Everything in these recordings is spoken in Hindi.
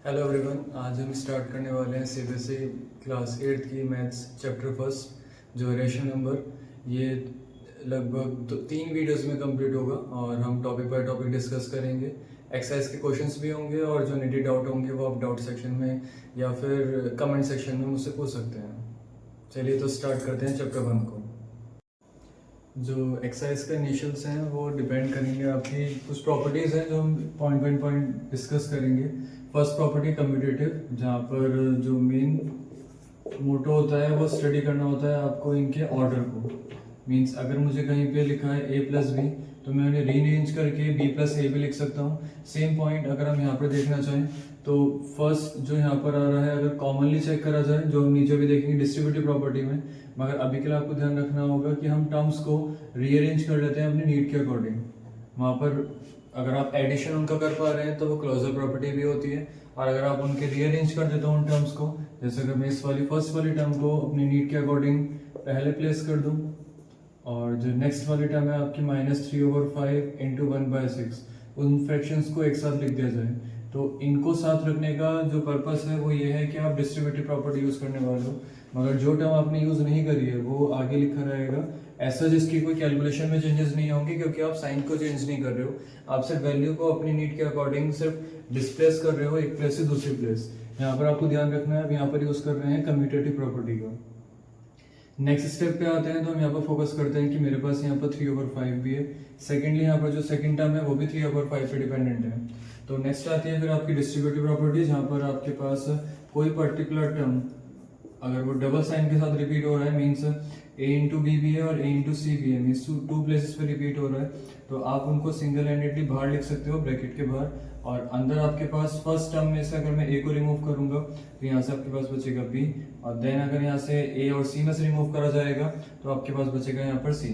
हेलो एवरीवन, आज हम स्टार्ट करने वाले हैं सीबीएसई क्लास 8 की मैथ्स चैप्टर फर्स्ट जो रेशनल नंबर। ये लगभग 3 वीडियोस में कंप्लीट होगा और हम टॉपिक बाय टॉपिक डिस्कस करेंगे। एक्सरसाइज के क्वेश्चंस भी होंगे और जो निडी डाउट होंगे वो आप डाउट सेक्शन में या फिर कमेंट सेक्शन में मुझसे पूछ सकते हैं। चलिए तो स्टार्ट करते हैं चैप्टर 1 को। जो एक्सरसाइज का इनिशियल्स हैं वो डिपेंड करेंगे आपकी कुछ प्रॉपर्टीज़ हैं जो हम पॉइंट बाय पॉइंट डिस्कस करेंगे। फर्स्ट प्रॉपर्टी कम्यूटेटिव, जहाँ पर जो मेन मोटो होता है वो स्टडी करना होता है आपको इनके ऑर्डर को। मींस अगर मुझे कहीं पे लिखा है a प्लस बी तो मैं उन्हें रीअरेंज करके b प्लस ए भी लिख सकता हूँ। सेम पॉइंट अगर हम यहाँ पर देखना चाहें तो फर्स्ट जो यहाँ पर आ रहा है अगर कॉमनली चेक करा जाए, जो हम नीचे भी देखेंगे डिस्ट्रीब्यूटिव प्रॉपर्टी में, मगर अभी के लिए आपको ध्यान रखना होगा कि हम टर्म्स को रीअरेंज कर लेते हैं अपनी नीड के अकॉर्डिंग। वहाँ पर अगर आप एडिशन उनका कर पा रहे हैं तो वो क्लोजर प्रॉपर्टी भी होती है, और अगर आप उनके रीअरेंज कर देते हो उन टर्म्स को, जैसे अगर मैं इस वाली फर्स्ट वाली टर्म को अपनी नीड के अकॉर्डिंग पहले प्लेस कर दूँ और जो नेक्स्ट वाली टर्म है आपकी -3/5 इंटू 1/6, उन फ्रैक्शंस को एक साथ लिख दिया जाए। तो इनको साथ रखने का जो पर्पस है वो ये है कि आप डिस्ट्रीब्यूटिव प्रॉपर्टी यूज करने वाले हो, मगर जो टर्म आपने यूज नहीं करी है वो आगे लिखा रहेगा। ऐसा जिसकी कोई कैलकुलेशन में चेंजेस नहीं होंगे क्योंकि आप साइन को चेंज नहीं कर रहे हो, आप सिर्फ वैल्यू को अपनी नीड के अकॉर्डिंग सिर्फ डिस्प्लेस कर रहे हो एक प्लेस से दूसरी प्लेस। यहाँ पर आपको ध्यान रखना है, अब यहाँ पर यूज कर रहे हैं कम्यूटेटिव प्रॉपर्टी का। नेक्स्ट स्टेप पे आते हैं तो हम यहाँ पर फोकस करते हैं कि मेरे पास यहाँ पर 3/5 भी है। सेकेंडली यहाँ पर जो सेकंड टर्म है वो भी 3/5 पे डिपेंडेंट है। तो नेक्स्ट आती है फिर आपकी डिस्ट्रीब्यूटिव प्रॉपर्टी, जहाँ पर आपके पास कोई पर्टिकुलर टर्म अगर वो डबल साइन के साथ रिपीट हो रहा है, मीन्स a इंटू बी भी है और a इंटू सी भी है, मीन्स टू प्लेसेस पे रिपीट हो रहा है, तो आप उनको सिंगल हैंडेडली बाहर लिख सकते हो ब्रैकेट के बाहर, और अंदर आपके पास फर्स्ट टर्म में से अगर मैं a को रिमूव करूंगा तो यहाँ से आपके पास बचेगा b, और देन अगर यहाँ से a और c में से रिमूव करा जाएगा तो आपके पास बचेगा यहाँ पर c।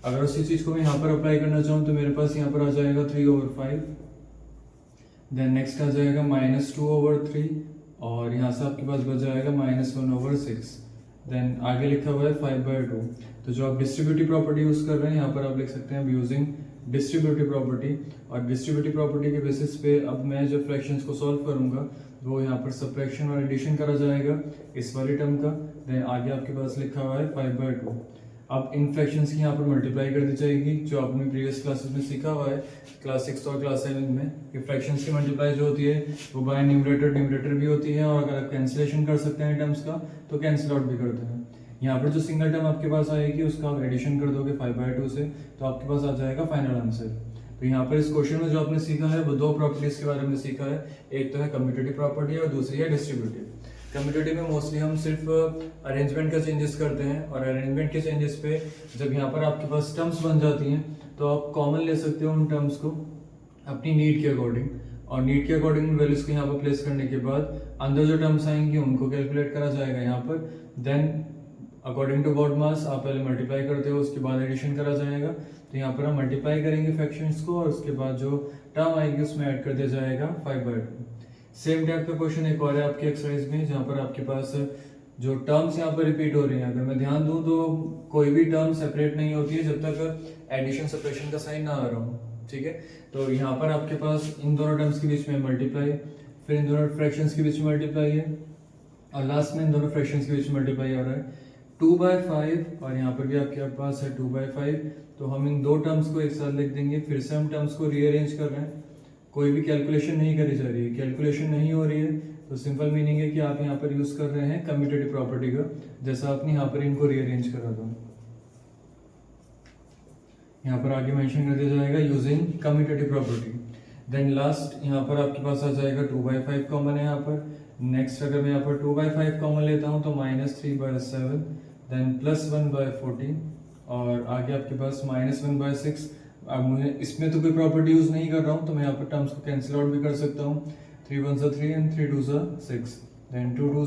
अगर उसी चीज को मैं यहाँ पर अप्लाई करना चाहूँ तो मेरे पास यहाँ पर आ जाएगा 3/5, देन नेक्स्ट आ जाएगा -2/3, और यहाँ से आपके पास बच जाएगा -1/6, देन आगे लिखा हुआ है 5/2। तो जो आप डिस्ट्रीब्यूटिव प्रॉपर्टी यूज कर रहे हैं यहाँ पर आप लिख सकते हैं यूजिंग डिस्ट्रीब्यूटिव प्रॉपर्टी, और डिस्ट्रीब्यूटिव प्रॉपर्टी के बेसिस पे अब मैं जो फ्रैक्शंस को सॉल्व करूंगा वो यहाँ पर सबट्रैक्शन और एडिशन करा जाएगा इस वाली टर्म का, देन आगे आपके पास लिखा हुआ है 5/2। अब इन फ्रैक्शंस की यहाँ पर मल्टीप्लाई कर दी जाएगी, जो आपने प्रीवियस क्लासेस में सीखा हुआ है क्लास 6 और क्लास 7 में कि फ्रैक्शंस की मल्टीप्लाई जो होती है वो बाय न्यूमरेटर भी होती है, और अगर आप कैंसिलेशन कर सकते हैं टर्म्स का तो कैंसिल आउट भी करते हैं। यहाँ पर जो सिंगल टर्म आपके पास आएगी उसका आप एडिशन कर दोगे 5/2 से, तो आपके पास आ जाएगा फाइनल आंसर। तो यहाँ पर इस क्वेश्चन में जो आपने सीखा है वो दो प्रॉपर्टीज के बारे में सीखा है, एक तो है कम्यूटेटिव प्रॉपर्टी और दूसरी है डिस्ट्रीब्यूटिव। कम्यूटेटिव में मोस्टली हम सिर्फ अरेंजमेंट का चेंजेस करते हैं, और अरेंजमेंट के चेंजेस पे जब यहाँ पर आपके पास टर्म्स बन जाती हैं तो आप कॉमन ले सकते हो उन टर्म्स को अपनी नीड के अकॉर्डिंग, और नीड के अकॉर्डिंग वैल्यूज को यहाँ पर प्लेस करने के बाद अंदर जो टर्म्स आएंगे उनको कैलकुलेट करा जाएगा यहाँ पर, देन अकॉर्डिंग टू बॉड मास आप पहले मल्टीप्लाई करते हो उसके बाद एडिशन करा जाएगा। तो यहाँ पर हम मल्टीप्लाई करेंगे फ्रैक्शंस को और उसके बाद जो टर्म आएगी उसमें ऐड कर दिया जाएगा 5/2। सेम टाइप का क्वेश्चन एक और है आपकी एक्सरसाइज में, जहाँ पर आपके पास जो टर्म्स यहाँ पर रिपीट हो रही हैं, अगर मैं ध्यान दूं तो कोई भी टर्म सेपरेट नहीं होती है जब तक एडिशन सब्ट्रैक्शन का साइन ना आ रहा हो, ठीक है। तो यहाँ पर आपके पास इन दोनों टर्म्स के बीच में मल्टीप्लाई, फिर इन दोनों फ्रैक्शंस के बीच में मल्टीप्लाई है, और लास्ट में इन दोनों फ्रैक्शंस के बीच में मल्टीप्लाई हो रहा है 2/5, और यहाँ पर भी आपके पास है 2/5। तो हम इन दो टर्म्स को एक साथ लिख देंगे। फिर से हम टर्म्स को रीअरेंज कर रहे हैं, कोई भी कैलकुलेशन नहीं करी जा रही है, कैलकुलेशन नहीं हो रही है, तो सिंपल मीनिंग है कि आप यहाँ पर यूज कर रहे हैं कम्यूटेटिव प्रॉपर्टी का, जैसा आपने यहाँ पर इनको रीअरेंज करा था। यहाँ पर आगे मेंशन कर दिया जाएगा using commutative property. Then last यहाँ पर आपके पास आ जाएगा 2/5 कॉमन है यहाँ पर। नेक्स्ट अगर मैं यहाँ पर 2/5 कॉमन लेता हूँ तो -3/7, देन +1/14, और आगे आपके पास -1/6। अब मुझे इसमें तो कोई प्रॉपर्टी यूज नहीं कर रहा हूँ तो मैं यहाँ पर टर्म्स को कैंसिल आउट भी कर सकता हूँ। 3 1 3 एंड 3 2 6, देन 2 2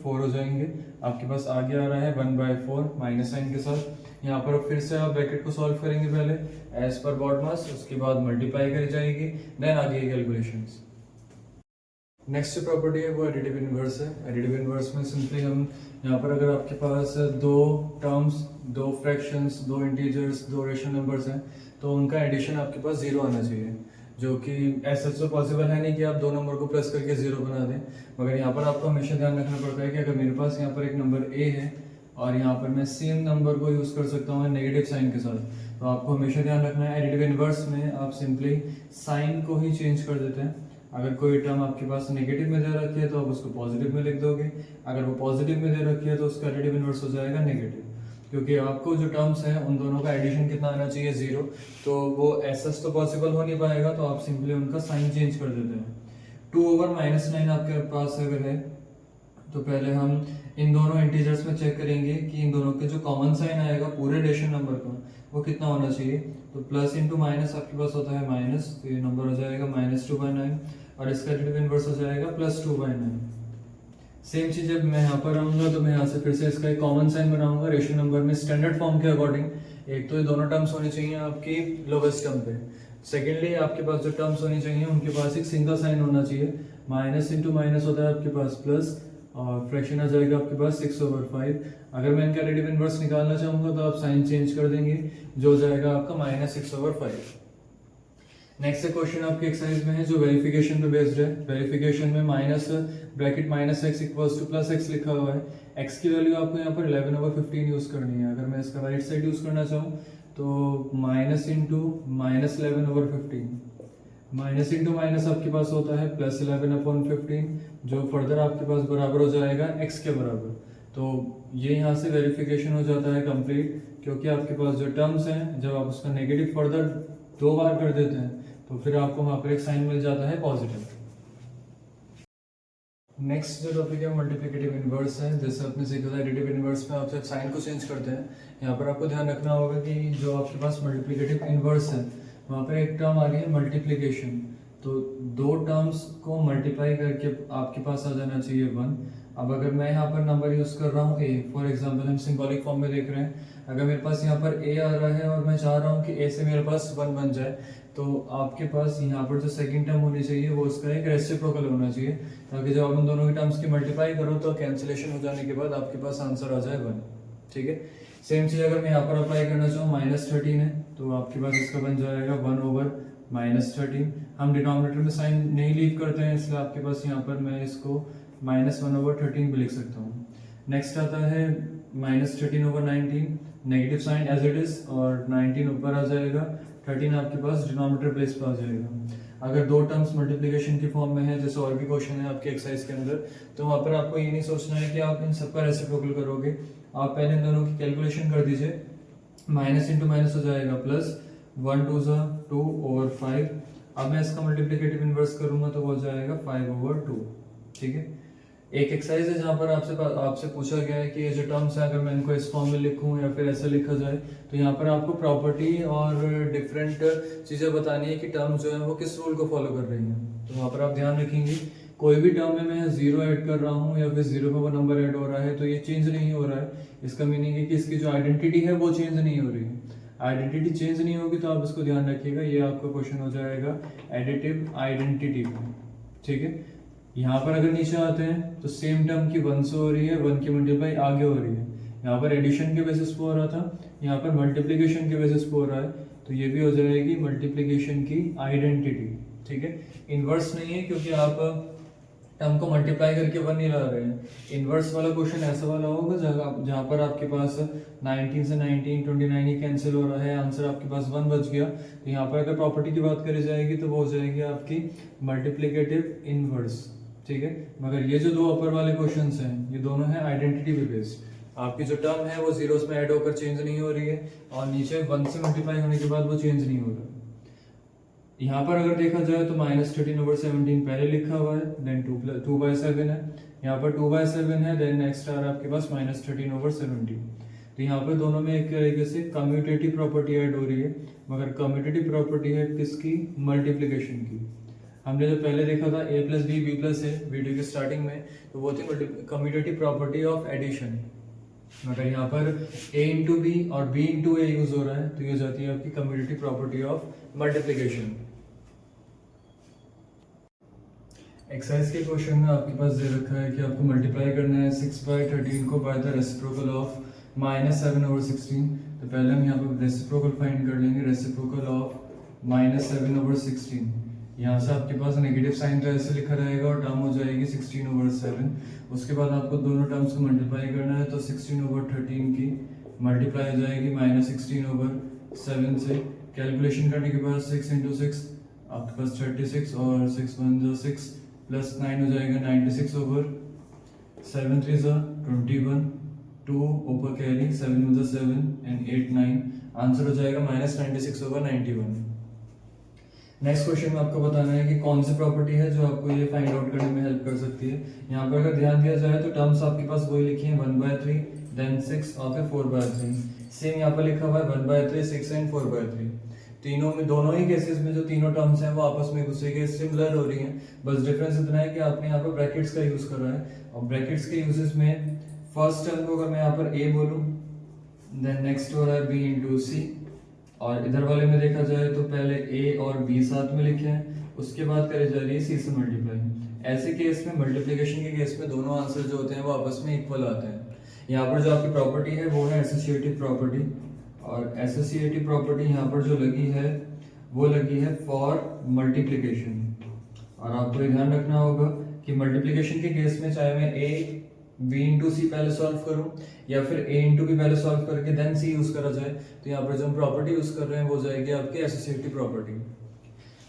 4 हो जाएंगे। आपके पास आगे आ रहा है 1/4 माइनस साइन के साथ। यहाँ पर फिर से आप ब्रैकेट को सॉल्व करेंगे पहले एज पर बॉड मास, उसके बाद मल्टीप्लाई करी जाएगी, देन आगे कैलकुलेशंस। नेक्स्ट जो प्रॉपर्टी है वो एडिटिव इनवर्स है। एडिटिव इनवर्स में सिंपली हम यहाँ पर अगर आपके पास दो टर्म्स, दो फ्रैक्शंस, दो इंटीजर्स, दो रेशनल नंबर्स हैं तो उनका एडिशन आपके पास 0 आना चाहिए। जो कि ऐसा तो पॉसिबल है नहीं कि आप 2 नंबर को प्लस करके 0 बना दें, मगर यहाँ पर आपको हमेशा ध्यान रखना पड़ता है कि अगर मेरे पास यहाँ पर एक नंबर a है और यहाँ पर मैं सेम नंबर को यूज़ कर सकता हूँ नेगेटिव साइन के साथ, तो आपको हमेशा ध्यान रखना है एडिटिव इनवर्स में आप सिंपली साइन को ही चेंज कर देते हैं। अगर कोई टर्म आपके पास नेगेटिव में दे रखी है तो आप उसको पॉजिटिव में लिख दोगे, अगर वो पॉजिटिव में दे रखी है तो उसका एडिटिव इनवर्स हो जाएगा नेगेटिव, क्योंकि आपको जो टर्म्स हैं उन दोनों का एडिशन कितना आना चाहिए 0, तो वो ऐसा तो पॉसिबल हो नहीं पाएगा, तो आप सिंपली उनका साइन चेंज कर देते हैं। 2/-9 आपके पास अगर है तो पहले हम इन दोनों इंटीजर्स में चेक करेंगे कि इन दोनों के जो कॉमन साइन आएगा पूरे रेशन नंबर का वो कितना होना चाहिए। तो प्लस इंटू माइनस आपके पास होता है माइनस, तो ये नंबर हो जाएगा -2/9 और इसका एडिटिव इनवर्स हो जाएगा +2/9। सेम चीज जब मैं यहाँ पर आऊंगा तो मैं यहाँ से फिर से इसका एक कॉमन साइन बनाऊंगा रेशियो नंबर में स्टैंडर्ड फॉर्म के अकॉर्डिंग। एक तो ये दोनों टर्म्स होनी चाहिए आपकी लोवेस्ट टर्म पे, सेकेंडली आपके पास जो टर्म्स होनी चाहिए उनके पास एक सिंगल साइन होना चाहिए। माइनस इंटू माइनस होता है आपके पास प्लस और फ्रैक्शन आ जाएगा आपके पास 6/5। अगर मैं इनका एडिटिव इनवर्स निकालना चाहूंगा तो आप साइन चेंज कर देंगे, जो हो जाएगा आपका -6/5। नेक्स्ट क्वेश्चन आपके एक्सरसाइज में है जो वेरिफिकेशन पे बेस्ड है। वेरिफिकेशन में minus bracket -x equals to +x लिखा हुआ है। x की वैल्यू आपको यहाँ पर 11/15 यूज करनी है। अगर मैं इसका राइट साइड यूज करना चाहूँ तो minus into -11/15, minus into minus आपके पास होता है +11/15, जो फर्दर आपके पास बराबर हो जाएगा x के बराबर। तो ये यहाँ से वेरिफिकेशन हो जाता है कंप्लीट, क्योंकि आपके पास जो टर्म्स हैं जब आप उसका नेगेटिव फर्दर 2 बार कर देते हैं तो फिर आपको वहाँ पर एक साइन मिल जाता है पॉजिटिव। नेक्स्ट जो टॉपिक है मल्टीप्लिकेटिव इनवर्स है। जैसे आपने सीखा था एडिटिव इनवर्स में आप सिर्फ साइन को चेंज करते हैं, यहाँ पर आपको ध्यान रखना होगा कि जो आपके पास मल्टीप्लिकेटिव इनवर्स है वहाँ पर एक टर्म आ रही है मल्टीप्लिकेशन, तो 2 टर्म्स को मल्टीप्लाई करके आपके पास आ जाना चाहिए 1। अब अगर मैं यहाँ पर नंबर यूज कर रहा हूँ a, फॉर एग्जांपल हम सिंबॉलिक फॉर्म में देख रहे हैं, अगर मेरे पास यहाँ पर a आ रहा है और मैं चाह रहा हूँ कि a से मेरे पास 1 बन जाए, तो आपके पास यहाँ पर जो सेकंड टर्म होनी चाहिए वो उसका एक रेसिप्रोकल होना चाहिए, ताकि जब आप उन दोनों के टर्म्स की मल्टीप्लाई करो तो कैंसिलेशन हो जाने के बाद आपके पास आंसर आ जाए 1। ठीक है, सेम चीज अगर मैं यहाँ पर अप्लाई करना चाहूँ -13 है तो आपके पास इसका बन जाएगा 1/-13। हम डिनोमिनेटर में साइन नहीं लीव करते हैं, इसलिए आपके पास यहाँ पर मैं इसको -1/13 भी लिख सकता हूँ। नेक्स्ट आता है -13/19, negative sign as it is और 19 ऊपर आ जाएगा, 13 आपके पास डिनोमिनेटर प्लेस पे आ जाएगा। अगर 2 टर्म्स मल्टीप्लिकेशन की फॉर्म में है, जैसे और भी क्वेश्चन है आपके एक्सरसाइज के अंदर, तो वहाँ पर आपको ये नहीं सोचना है कि आप इन सबका रेसिप्रोकल करोगे। आप पहले इन दोनों की कैलकुलेशन कर दीजिए, माइनस इंटू माइनस हो जाएगा प्लस, 1 2 2/5। अब मैं इसका मल्टीप्लिकेटिव इनवर्स करूंगा तो वो हो जाएगा 5/2। ठीक है, एक एक्सरसाइज है जहाँ पर आपसे पूछा गया है कि ये जो टर्म्स है अगर मैं इनको इस फॉर्म में लिखूं या फिर ऐसा लिखा जाए, तो यहाँ पर आपको प्रॉपर्टी और डिफरेंट चीज़ें बतानी है कि टर्म जो है वो किस रूल को फॉलो कर रही हैं। तो वहाँ पर आप ध्यान रखेंगे कोई भी टर्म में मैं 0 ऐड कर रहा हूँ या फिर 0 पे वो नंबर ऐड हो रहा है तो ये चेंज नहीं हो रहा है। इसका मीनिंग है कि इसकी जो आइडेंटिटी है वो चेंज नहीं हो रही है। आइडेंटिटी चेंज नहीं होगी तो आप इसको ध्यान रखिएगा, ये आपका क्वेश्चन हो जाएगा एडिटिव आइडेंटिटी। ठीक है, यहाँ पर अगर नीचे आते हैं तो सेम टर्म की 1 से हो रही है, 1 की मल्टीप्लाई आगे हो रही है। यहाँ पर एडिशन के बेसिस पे हो रहा था, यहाँ पर मल्टीप्लिकेशन के बेसिस पे हो रहा है, तो ये भी हो जाएगी मल्टीप्लिकेशन की आइडेंटिटी। ठीक है, इनवर्स नहीं है क्योंकि आप टर्म को मल्टीप्लाई करके 1 नहीं ला रहे हैं। इनवर्स वाला क्वेश्चन ऐसा वाला होगा जहाँ पर आपके पास 19 से 19 29 ही कैंसिल हो रहा है, आंसर आपके पास 1 बच गया। तो यहाँ पर अगर प्रॉपर्टी की बात करी जाएगी तो वो हो जाएगी आपकी मल्टीप्लिकेटिव इनवर्स। ठीक है, मगर ये जो 2 अपर वाले क्वेश्चंस हैं ये दोनों हैं आइडेंटिटी पे बेस्ड। आपकी जो टर्म है वो जीरोस में ऐड होकर चेंज नहीं हो रही है और नीचे 1 से मल्टीप्लाई होने के बाद वो चेंज नहीं हो रहा। यहाँ पर अगर देखा जाए तो -13/17 पहले लिखा हुआ है, देन 2/7 है, यहाँ पर 2/7 है, देन नेक्स्ट आ रहा है आपके पास -13/17। तो यहाँ पर दोनों में एक तरीके से कम्यूटेटिव प्रॉपर्टी ऐड हो रही है, मगर कम्यूटेटिव प्रॉपर्टी है किसकी? मल्टीप्लिकेशन की। हमने जो पहले देखा था a + b b + a video की स्टार्टिंग में, तो वो थी कम्यूटेटिव प्रॉपर्टी ऑफ एडिशन। मगर यहाँ पर a × b और b × a यूज हो रहा है, तो ये जाती है आपकी commutative property of multiplication. Exercise के क्वेश्चन में आपके पास दे रखा है कि आपको मल्टीप्लाई करना है 6/13 को बाय द रेसिप्रोकल ऑफ -7/16। तो पहले हम यहाँ पर रेसिप्रोकल फाइंड कर लेंगे। Reciprocal of -7/16। यहाँ से आपके पास नेगेटिव साइन तो ऐसे लिखा रहेगा और टर्म हो जाएगी 16/7। उसके बाद आपको दोनों टर्म्स को मल्टीप्लाई करना है, तो 16/13 की मल्टीप्लाई हो जाएगी -16/7 से। कैलकुलेशन करने के बाद 6 × 6 आपके पास 36 और 6 × 6 प्लस 9 हो जाएगा 96/7 3 21 2 ऊपर कैरी 7 × 7 एंड 8 9। आंसर हो जाएगा -96/91। नेक्स्ट क्वेश्चन में आपको बताना है कि कौन सी प्रॉपर्टी है जो आपको ये फाइंड आउट करने में हेल्प कर सकती है। यहाँ पर अगर ध्यान दिया जाए तो टर्म्स आपके पास वही लिखी है 1/3 देन 6 और फिर 4/3। सेम यहाँ पर लिखा हुआ है 1/3 6 एंड 4/3। तीनों में दोनों ही केसेस में जो तीनों टर्म्स हैं वो आपस में एक दूसरे के सिमिलर हो रही हैं, बस डिफरेंस इतना है कि आपने यहाँ पर ब्रैकेट्स का यूज करा है। और ब्रैकेट्स के यूजेस में फर्स्ट टर्म को अगर मैं यहाँ पर a बोलूँ, देन नेक्स्ट हो रहा है b इंटू सी, और इधर वाले में देखा जाए तो पहले a और b साथ में लिखे हैं, उसके बाद करी जा रही है c से मल्टीप्लाई। ऐसे केस में मल्टीप्लिकेशन के केस में दोनों आंसर जो होते हैं वो आपस में इक्वल आते हैं। यहाँ पर जो आपकी प्रॉपर्टी है वो है एसोसिएटिव प्रॉपर्टी, और एसोसिएटिव प्रॉपर्टी यहाँ पर जो लगी है वो लगी है फॉर मल्टीप्लिकेशन। और आपको ध्यान रखना होगा कि मल्टीप्लिकेशन के केस में चाहे मैं a b इंटू सी पहले सॉल्व करूं या फिर a इंटू बी पहले सॉल्व करके देन c यूज करा जाए, तो यहाँ पर जो हम प्रॉपर्टी यूज कर रहे हैं वो हो जाएगी आपकी एसोसिएटिव प्रॉपर्टी।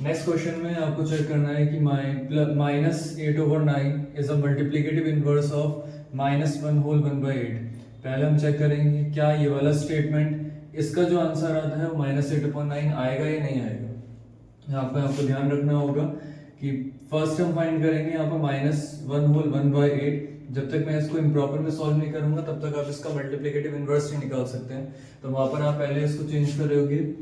नेक्स्ट क्वेश्चन में आपको चेक करना है कि -8/9 is a multiplicative inverse of -1/8। पहले हम चेक करेंगे कि क्या ये वाला स्टेटमेंट, इसका जो आंसर आता है वो -8/9 आएगा या नहीं आएगा। यहाँ पे आपको ध्यान रखना होगा कि फर्स्ट हम फाइंड करेंगे यहाँ पर -1/8। जब तक मैं इसको इम्प्रॉपर में सॉल्व नहीं करूंगा तब तक आप इसका मल्टीप्लिकेटिव इनवर्स नहीं निकाल सकते हैं। तो वहां पर आप पहले इसको चेंज करोगे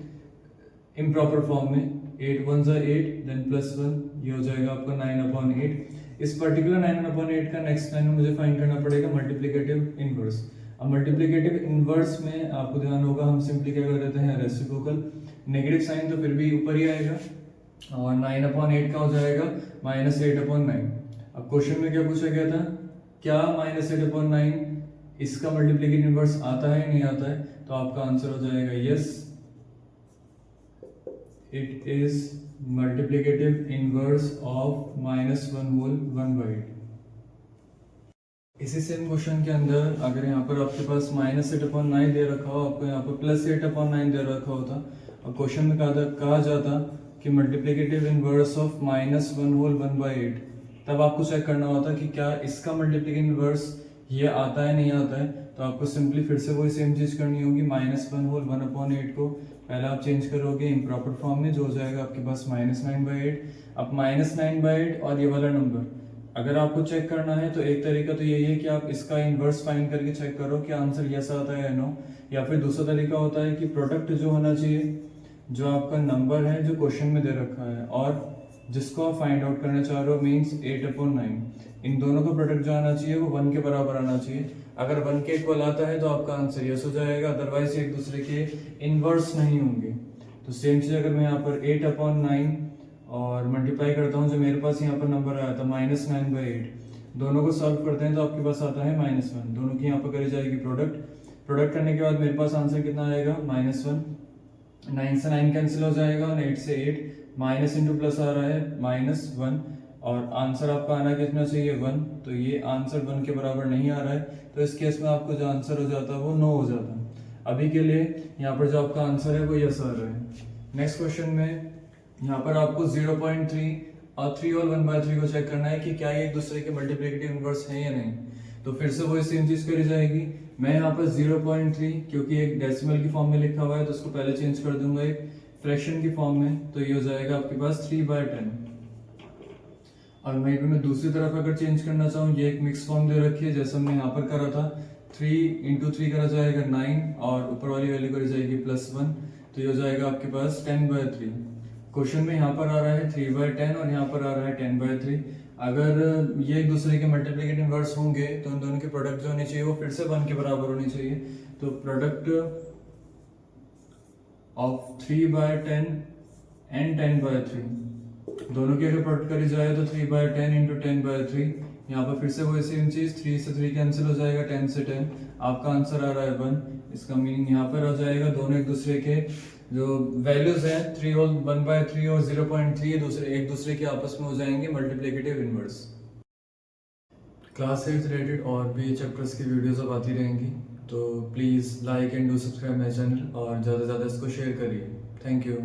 इम्प्रॉपर फॉर्म में, 8 1 × 8 देन +1, ये हो जाएगा आपका 9/8। इस पर्टिकुलर 9/8 का नेक्स्ट लाइन में मुझे फाइंड करना पड़ेगा मल्टीप्लिकेटिव इनवर्स। अब मल्टीप्लिकेटिव इनवर्स में आपको ध्यान होगा हम सिंपली क्या कर देते हैं रेसिप्रोकल, नेगेटिव साइन तो फिर भी ऊपर ही आएगा, और 9/8 का हो जाएगा -8/9। अब क्वेश्चन में क्या पूछा गया था, क्या -8/9 इसका मल्टीप्लिकेटिव इनवर्स आता है नहीं आता है, तो आपका आंसर हो जाएगा yes, it is multiplicative inverse of -1/8। इसी सेम क्वेश्चन के अंदर अगर यहाँ पर आपके पास -8/9 दे रखा हो, आपको यहाँ पर +8/9 दे रखा होता, और क्वेश्चन में कहा जाता कि मल्टीप्लिकेटिव इनवर्स ऑफ -1/8, तब आपको चेक करना होता कि क्या इसका मल्टीप्लिकेटिव इनवर्स ये आता है नहीं आता है। तो आपको सिंपली फिर से वही सेम चीज करनी होगी, -1/8 को पहले आप चेंज करोगे इम्प्रॉपर फॉर्म में, जो हो जाएगा आपके पास -9/8। अब -9/8 और ये वाला नंबर अगर आपको चेक करना है तो एक तरीका तो यही है कि आप इसका इनवर्स फाइंड करके चेक करो कि आंसर यस आता है या नो, या फिर दूसरा तरीका होता है कि प्रोडक्ट जो होना चाहिए, जो आपका नंबर है जो क्वेश्चन में दे रखा है और जिसको आप फाइंड आउट करना चाह रहे हो मीन्स 8/9, इन दोनों का प्रोडक्ट जो आना चाहिए वो 1 के बराबर आना चाहिए। अगर 1 के इक्वल आता है तो आपका आंसर यस हो जाएगा, अदरवाइज एक दूसरे के इनवर्स नहीं होंगे। तो सेम चीज अगर मैं यहाँ पर 8/9 और मल्टीप्लाई करता हूँ, जो मेरे पास यहाँ पर नंबर आया था -9/8, दोनों को सॉल्व करते हैं तो आपके पास आता है -1। दोनों की यहाँ पर करी जाएगी प्रोडक्ट करने के बाद मेरे पास आंसर कितना आएगा -1। 9 से 9 कैंसिल हो जाएगा और 8 से 8, माइनस इंटू प्लस आ रहा है -1, और आंसर आपका आना कितना चाहिए 1, तो ये आंसर 1 के बराबर नहीं आ रहा है, तो इस केस में आपको जो आंसर हो जाता है वो 9 हो जाता है। अभी के लिए यहाँ पर जो आपका आंसर है वो यस आ रहा है। नेक्स्ट क्वेश्चन में यहाँ पर आपको 0.3 और 3 और 1/3 को चेक करना है कि क्या ये एक दूसरे के मल्टीप्लिकेटिव इनवर्स है या नहीं। तो फिर से वही सेम चीज करी जाएगी। मैं यहाँ पर 0.3 क्योंकि एक डेसिमल की फॉर्म में लिखा हुआ है तो उसको पहले चेंज कर दूंगा एक फ्रैक्शन की फॉर्म में, तो ये हो जाएगा आपके पास 3/10। और मैं दूसरी तरफ अगर चेंज करना चाहूँ, ये एक मिक्स फॉर्म दे रखी है जैसा मैं यहाँ पर करा था, 3 × 3 करा जाएगा 9 और ऊपर वाली वैल्यू करी जाएगी +1, तो ये हो जाएगा आपके पास 10/3। क्वेश्चन में यहाँ पर आ रहा है 3/10 और यहाँ पर आ रहा है 10/3। अगर ये एक दूसरे के मल्टीप्लिकेटिव इनवर्स होंगे तो उन दोनों के प्रोडक्ट जो होने चाहिए वो फिर से 1 के बराबर होनी चाहिए। तो प्रोडक्ट ऑफ 3/10 एंड 10/3, दोनों की अगर प्रोडक्ट करी जाए तो 3/10 × 10/3, यहाँ पर फिर से वही सेम चीज, 3 से 3 कैंसिल हो जाएगा, 10 से 10, आपका आंसर आ रहा है 1। इसका मीनिंग यहाँ पर आ जाएगा दोनों एक दूसरे के जो वैल्यूज़ हैं 3 होल 1/3 और 0.3 एक दूसरे के आपस में हो जाएंगे मल्टीप्लिकेटिव इनवर्स। क्लास 8 से रिलेटेड और भी चैप्टर्स की वीडियोस अब आती रहेंगी, तो please like and do subscribe my channel और ज़्यादा से ज़्यादा इसको शेयर करिए। Thank you.